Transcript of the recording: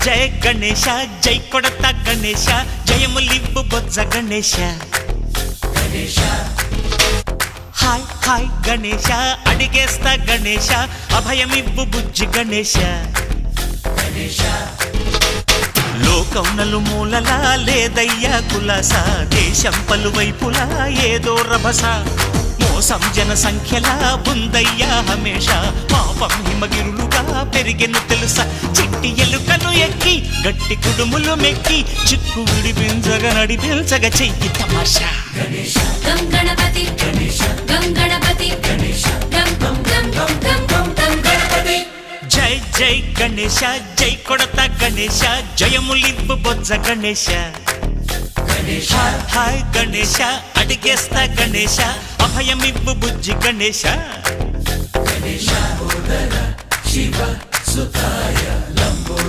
జయ గణేశ జై కొడత గణేశ జయములివ్వు బొజ్జ Ganesha hi hi Ganesha అడిగేస్తా Ganesha అభయమివ్వు బుజ్జి గణేశ లోకం నలుమూలలా లేదయ్యా కులాస దేశం పలువైపులా ఏదో రభస మోసం జన సంఖ్యలా ఉందయ్యా హమేష పాపం హిమగిరులుగా పెరిగెను తెలుసా చిట్టి ఎలుకలు ఎక్కి గట్టి కుడుములు మెక్కి చిక్కు విడిపించగా నడిపించగా చెయ్యి తమాషా గం గణపతి గం గణపతి గం గం గం గం గం గం గణపతి జై జై గణేశ జై కొడత గణేశ జయములివ్వు బొజ్జ గణేశ హాయ్ హాయ్ గణేశ అడిగేస్తా గణేశ అభయమివ్వు బుజ్జి గణేశ శివ సుతాయ